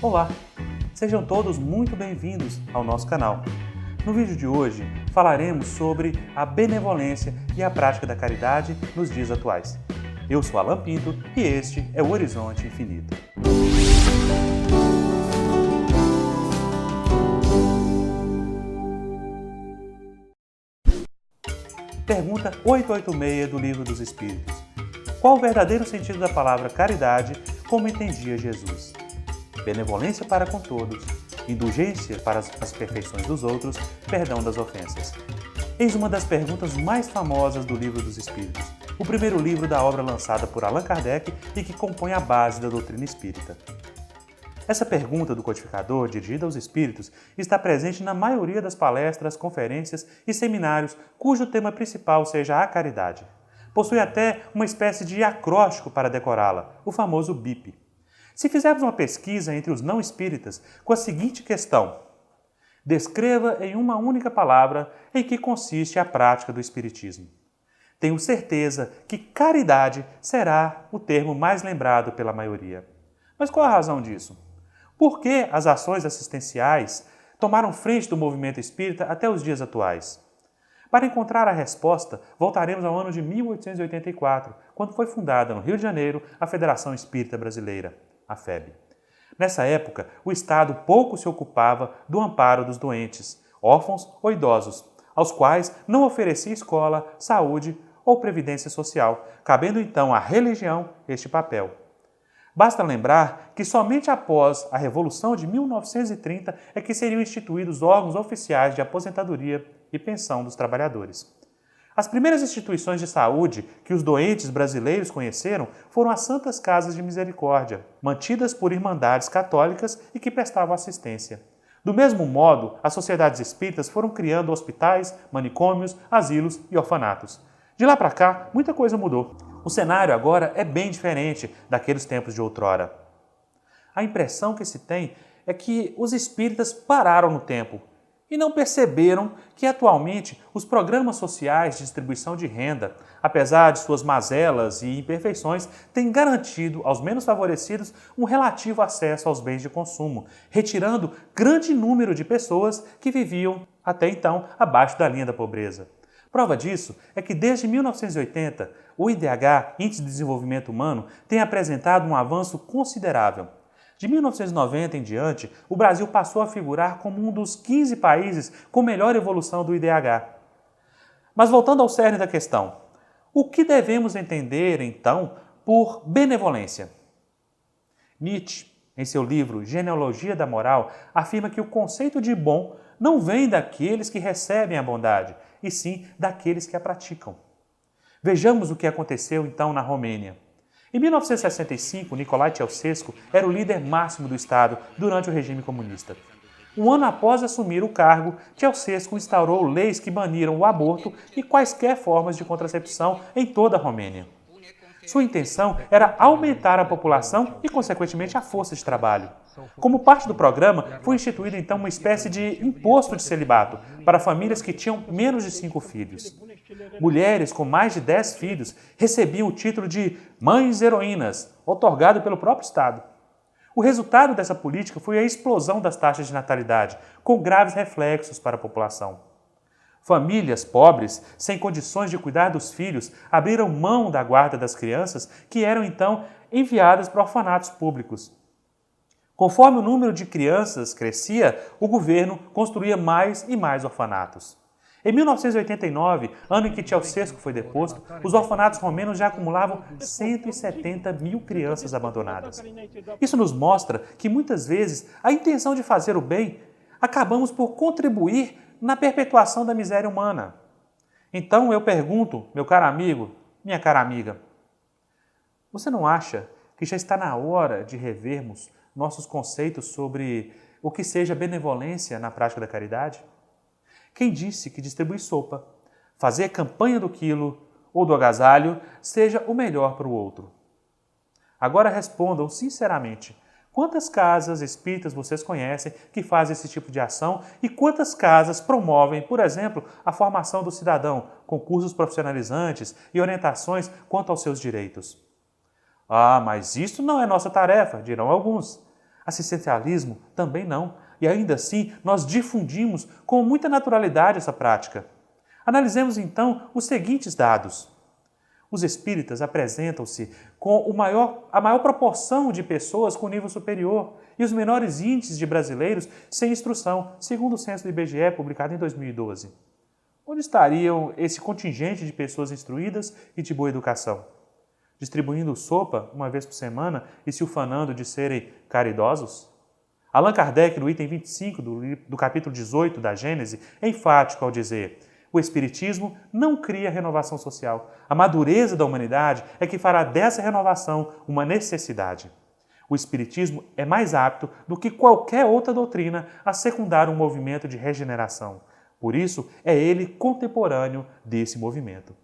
Olá, sejam todos muito bem-vindos ao nosso canal. No vídeo de hoje falaremos sobre a benevolência e a prática da caridade nos dias atuais. Eu sou Alan Pinto e este é o Horizonte Infinito. Pergunta 886 do Livro dos Espíritos. Qual o verdadeiro sentido da palavra caridade como entendia Jesus? Benevolência para com todos, indulgência para as perfeições dos outros, perdão das ofensas. Eis uma das perguntas mais famosas do Livro dos Espíritos, o primeiro livro da obra lançada por Allan Kardec e que compõe a base da doutrina espírita. Essa pergunta do codificador, dirigida aos espíritos, está presente na maioria das palestras, conferências e seminários cujo tema principal seja a caridade. Possui até uma espécie de acróstico para decorá-la, o famoso BIP. Se fizermos uma pesquisa entre os não espíritas com a seguinte questão: descreva em uma única palavra em que consiste a prática do espiritismo. Tenho certeza que caridade será o termo mais lembrado pela maioria. Mas qual a razão disso? Por que as ações assistenciais tomaram frente do movimento espírita até os dias atuais? Para encontrar a resposta, voltaremos ao ano de 1884, quando foi fundada no Rio de Janeiro a Federação Espírita Brasileira, a FEB. Nessa época, o Estado pouco se ocupava do amparo dos doentes, órfãos ou idosos, aos quais não oferecia escola, saúde ou previdência social, cabendo então à religião este papel. Basta lembrar que somente após a Revolução de 1930 é que seriam instituídos órgãos oficiais de aposentadoria e pensão dos trabalhadores. As primeiras instituições de saúde que os doentes brasileiros conheceram foram as Santas Casas de Misericórdia, mantidas por irmandades católicas e que prestavam assistência. Do mesmo modo, as sociedades espíritas foram criando hospitais, manicômios, asilos e orfanatos. De lá para cá, muita coisa mudou. O cenário agora é bem diferente daqueles tempos de outrora. A impressão que se tem é que os espíritas pararam no tempo e não perceberam que atualmente os programas sociais de distribuição de renda, apesar de suas mazelas e imperfeições, têm garantido aos menos favorecidos um relativo acesso aos bens de consumo, retirando grande número de pessoas que viviam até então abaixo da linha da pobreza. Prova disso é que desde 1980, o IDH, Índice de Desenvolvimento Humano, tem apresentado um avanço considerável. De 1990 em diante, o Brasil passou a figurar como um dos 15 países com melhor evolução do IDH. Mas voltando ao cerne da questão, o que devemos entender, então, por benevolência? Nietzsche, em seu livro Genealogia da Moral, afirma que o conceito de bom não vem daqueles que recebem a bondade, e sim daqueles que a praticam. Vejamos o que aconteceu, então, na Romênia. Em 1965, Nicolae Ceausescu era o líder máximo do Estado durante o regime comunista. Um ano após assumir o cargo, Ceausescu instaurou leis que baniram o aborto e quaisquer formas de contracepção em toda a Romênia. Sua intenção era aumentar a população e, consequentemente, a força de trabalho. Como parte do programa, foi instituído então uma espécie de imposto de celibato para famílias que tinham menos de 5 filhos. Mulheres com mais de 10 filhos recebiam o título de mães heroínas, otorgado pelo próprio Estado. O resultado dessa política foi a explosão das taxas de natalidade, com graves reflexos para a população. Famílias pobres, sem condições de cuidar dos filhos, abriram mão da guarda das crianças, que eram então enviadas para orfanatos públicos. Conforme o número de crianças crescia, o governo construía mais e mais orfanatos. Em 1989, ano em que Ceausescu foi deposto, os orfanatos romenos já acumulavam 170 mil crianças abandonadas. Isso nos mostra que, muitas vezes, a intenção de fazer o bem, acabamos por contribuir na perpetuação da miséria humana. Então eu pergunto, meu caro amigo, minha cara amiga, você não acha que já está na hora de revermos nossos conceitos sobre o que seja benevolência na prática da caridade? Quem disse que distribuir sopa, fazer campanha do quilo ou do agasalho seja o melhor para o outro? Agora respondam sinceramente, quantas casas espíritas vocês conhecem que fazem esse tipo de ação e quantas casas promovem, por exemplo, a formação do cidadão com cursos profissionalizantes e orientações quanto aos seus direitos? Ah, mas isso não é nossa tarefa, dirão alguns. Assistencialismo também não, e ainda assim nós difundimos com muita naturalidade essa prática. Analisemos então os seguintes dados. Os espíritas apresentam-se com a maior proporção de pessoas com nível superior e os menores índices de brasileiros sem instrução, segundo o censo do IBGE publicado em 2012. Onde estariam esse contingente de pessoas instruídas e de boa educação? Distribuindo sopa uma vez por semana e se ufanando de serem caridosos? Allan Kardec, no item 25 do capítulo 18 da Gênese, é enfático ao dizer: o Espiritismo não cria renovação social. A madureza da humanidade é que fará dessa renovação uma necessidade. O Espiritismo é mais apto do que qualquer outra doutrina a secundar um movimento de regeneração. Por isso, é ele contemporâneo desse movimento.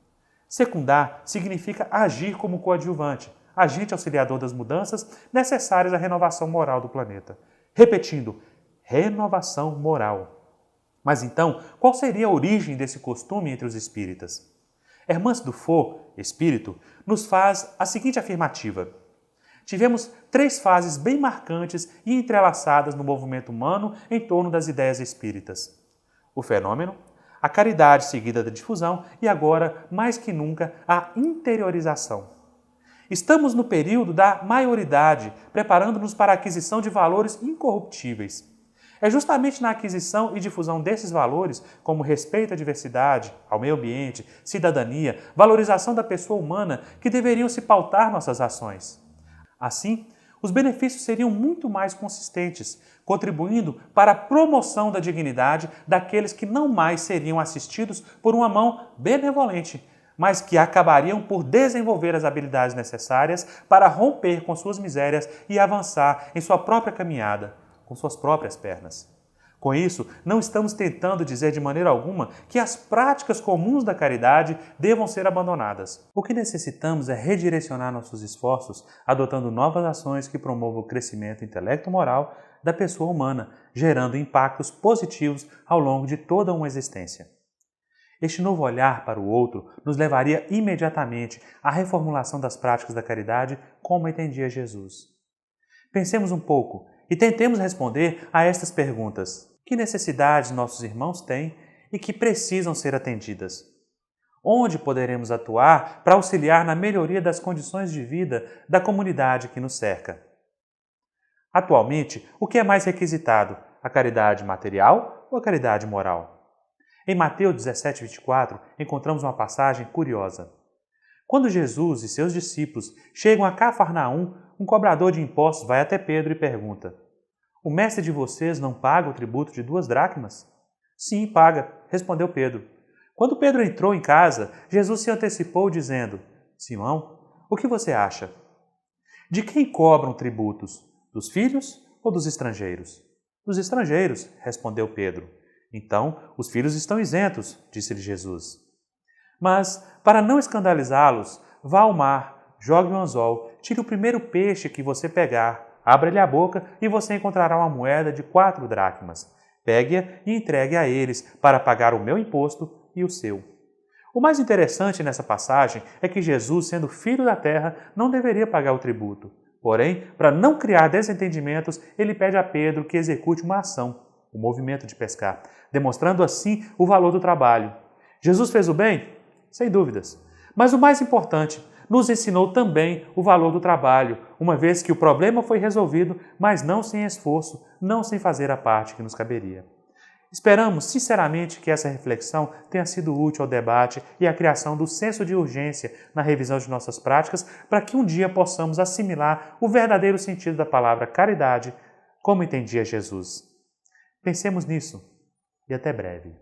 Secundar significa agir como coadjuvante, agente auxiliador das mudanças necessárias à renovação moral do planeta. Repetindo, renovação moral. Mas então, qual seria a origem desse costume entre os espíritas? Hermance Dufour, espírito, nos faz a seguinte afirmativa. Tivemos 3 fases bem marcantes e entrelaçadas no movimento humano em torno das ideias espíritas. O fenômeno, a caridade seguida da difusão e agora, mais que nunca, a interiorização. Estamos no período da maioridade, preparando-nos para a aquisição de valores incorruptíveis. É justamente na aquisição e difusão desses valores, como respeito à diversidade, ao meio ambiente, cidadania, valorização da pessoa humana, que deveriam se pautar nossas ações. Assim, os benefícios seriam muito mais consistentes, contribuindo para a promoção da dignidade daqueles que não mais seriam assistidos por uma mão benevolente, mas que acabariam por desenvolver as habilidades necessárias para romper com suas misérias e avançar em sua própria caminhada, com suas próprias pernas. Com isso, não estamos tentando dizer de maneira alguma que as práticas comuns da caridade devam ser abandonadas. O que necessitamos é redirecionar nossos esforços adotando novas ações que promovam o crescimento intelecto-moral da pessoa humana, gerando impactos positivos ao longo de toda uma existência. Este novo olhar para o outro nos levaria imediatamente à reformulação das práticas da caridade como entendia Jesus. Pensemos um pouco e tentemos responder a estas perguntas. Que necessidades nossos irmãos têm e que precisam ser atendidas? Onde poderemos atuar para auxiliar na melhoria das condições de vida da comunidade que nos cerca? Atualmente, o que é mais requisitado? A caridade material ou a caridade moral? Em Mateus 17:24, encontramos uma passagem curiosa. Quando Jesus e seus discípulos chegam a Cafarnaum, um cobrador de impostos vai até Pedro e pergunta: o mestre de vocês não paga o tributo de 2 dracmas? Sim, paga, respondeu Pedro. Quando Pedro entrou em casa, Jesus se antecipou dizendo: Simão, o que você acha? De quem cobram tributos? Dos filhos ou dos estrangeiros? Dos estrangeiros, respondeu Pedro. Então, os filhos estão isentos, disse-lhe Jesus. Mas, para não escandalizá-los, vá ao mar, jogue um anzol, tire o primeiro peixe que você pegar, abra-lhe a boca e você encontrará uma moeda de 4 dracmas. Pegue-a e entregue a eles para pagar o meu imposto e o seu. O mais interessante nessa passagem é que Jesus, sendo filho da terra, não deveria pagar o tributo. Porém, para não criar desentendimentos, ele pede a Pedro que execute uma ação, o movimento de pescar, demonstrando assim o valor do trabalho. Jesus fez o bem? Sem dúvidas. Mas o mais importante, nos ensinou também o valor do trabalho, uma vez que o problema foi resolvido, mas não sem esforço, não sem fazer a parte que nos caberia. Esperamos sinceramente que essa reflexão tenha sido útil ao debate e à criação do senso de urgência na revisão de nossas práticas, para que um dia possamos assimilar o verdadeiro sentido da palavra caridade, como entendia Jesus. Pensemos nisso e até breve.